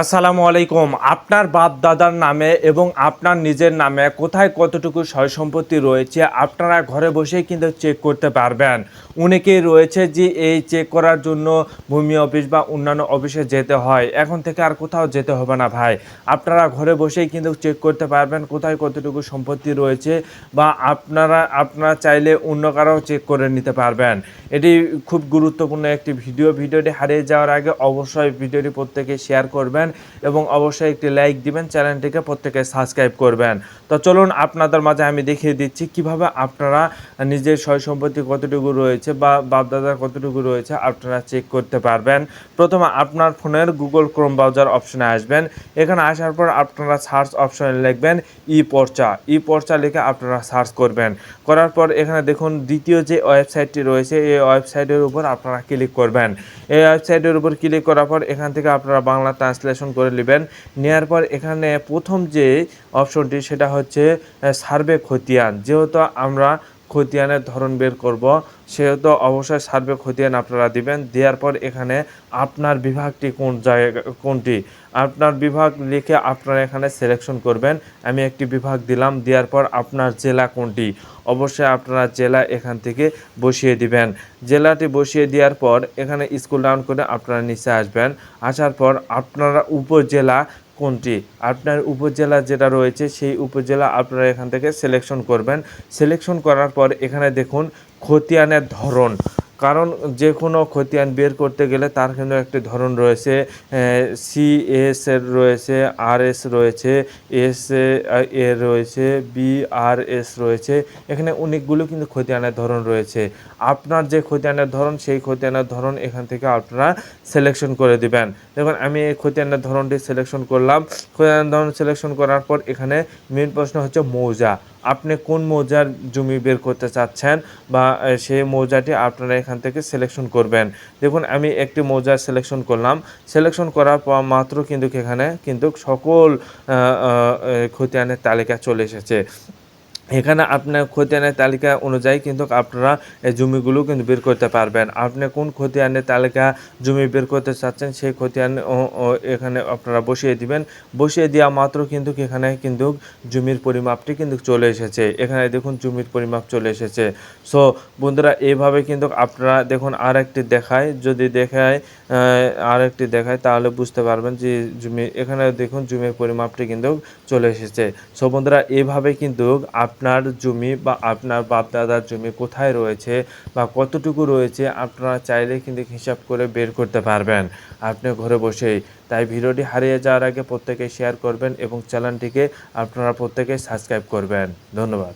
আসসালামু আলাইকুম। আপনার বাপ দাদার নামে এবং আপনার নিজের নামে কোথায় কতটুকু সয় সম্পত্তি রয়েছে আপনারা ঘরে বসেই কিন্তু চেক করতে পারবেন। অনেকেই রয়েছে যে এই চেক করার জন্য ভূমি অফিস বা অন্যান্য অফিসে যেতে হয়। এখন থেকে আর কোথাও যেতে হবে না ভাই। আপনারা ঘরে বসেই কিন্তু চেক করতে পারবেন কোথায় কতটুকু সম্পত্তি রয়েছে বা আপনারা চাইলে অন্য কারো চেক করে নিতে পারবেন। এটি খুব গুরুত্বপূর্ণ একটি ভিডিওটি হারিয়ে যাওয়ার আগে অবশ্যই ভিডিওটি প্রত্যেকে শেয়ার করবেন এবং অবশ্যই একটি লাইক দিবেন, চ্যানেলটিকে প্রত্যেকে সাবস্ক্রাইব করবেন। তো চলুন আপনাদের মাঝে আমি দেখিয়ে দিচ্ছি কিভাবে আপনারা নিজের সয় সম্পত্তি কতটুকু রয়েছে বা বাপদাদার কতটুকু রয়েছে আপনারা চেক করতে পারবেন। প্রথমে আপনার ফোনের গুগল ক্রোম ব্রাউজার অপশনে আসবেন। এখানে আসার পর আপনারা সার্চ অপশনে লিখবেন ই পর্চা লিখে আপনারা সার্চ করবেন। করার পর এখানে দেখুন দ্বিতীয় যে ওয়েবসাইটটি রয়েছে এই ওয়েবসাইটের উপর আপনারা ক্লিক করবেন। এই ওয়েবসাইটের উপর ক্লিক করার পর এখান থেকে আপনারা বাংলা ট্রান্সলেশন করে নেবেন। নেওয়ার পর এখানে প্রথম যে অপশনটি সেটা হচ্ছে সার্ভে খতিয়ান। যেহেতু আমরা খতিয়ানের ধরন বের করব সেহেতু অবশ্যই সার্ভে খতিয়ান আপনারা দিবেন। দেওয়ার পর এখানে আপনার বিভাগটি কোনটি আপনার বিভাগ লিখে আপনারা এখানে সিলেকশন করবেন। আমি একটি বিভাগ দিলাম। দেওয়ার পর আপনার জেলা কোনটি অবশ্যই আপনারা জেলা এখান থেকে বসিয়ে দিবেন। জেলাটি বসিয়ে দেওয়ার পর এখানে স্ক্রল ডাউন করে আপনারা নিচে আসবেন। আসার পর আপনারা উপজেলা কোনটি আপনার উপজেলা যেটা রয়েছে সেই উপজেলা আপনারা এখান থেকে সিলেকশন করবেন। সিলেকশন করার পর এখানে দেখুন খতিয়ানের ধরন, কারণ যে কোনো খতিয়ান বের করতে গেলে তার কিন্তু একটি ধরন রয়েছে। সিএস এর রয়েছে, আরএস রয়েছে, এস এ রয়েছে, বিআরএস রয়েছে। এখানে অনেকগুলো কিন্তু খতিয়ানের ধরন রয়েছে। আপনার যে খতিয়ানের ধরন সেই খতিয়ানের ধরন এখান থেকে আপনারা সিলেকশন করে দিবেন। দেখুন আমি এই খতিয়ানের ধরনটি সিলেকশন করলাম। খতিয়ানের ধরন সিলেকশন করার পর এখানে মেন প্রশ্ন হচ্ছে মৌজা। আপনি কোন মৌজার জমি বের করতে চাচ্ছেন বা সেই মৌজাটি আপনারা এখান থেকে সিলেকশন করবেন। দেখুন আমি একটি মৌজা সিলেকশন করলাম। সিলেকশন করার পর মাত্র কিন্তু এখানে কিন্তু সকল খতিয়ানের তালিকা চলে এসেছে। এখানে আপনার খতিয়ানের তালিকা অনুযায়ী কিন্তু আপনারা এই জমিগুলো কিন্তু বের করতে পারবেন। আপনি কোন খতিয়ানের তালিকা জমি বের করতে চাচ্ছেন সেই খতিয়ান এখানে আপনারা বসিয়ে দিবেন। বসিয়ে দেওয়া মাত্র কিন্তু এখানে কিন্তু জমির পরিমাপটি কিন্তু চলে এসেছে। এখানে দেখুন জমির পরিমাপ চলে এসেছে। সো বন্ধুরা এইভাবে কিন্তু আপনারা দেখুন আরেকটি দেখায়, যদি দেখায় আরেকটি দেখায় তাহলে বুঝতে পারবেন যে জমি এখানে দেখুন জমির পরিমাপটি কিন্তু চলে এসেছে। সো বন্ধুরা এইভাবে কিন্তু আপনার জমি বা আপনার বাপদাদার জমি কোথায় রয়েছে বা কতটুকু রয়েছে আপনারা চাইলে কিন্তু হিসাব করে বের করতে পারবেন আপনি ঘরে বসেই। তাই ভিডিওটি হারিয়ে যাওয়ার আগে প্রত্যেকে শেয়ার করবেন এবং চ্যানেলটিকে আপনারা প্রত্যেকে সাবস্ক্রাইব করবেন। ধন্যবাদ।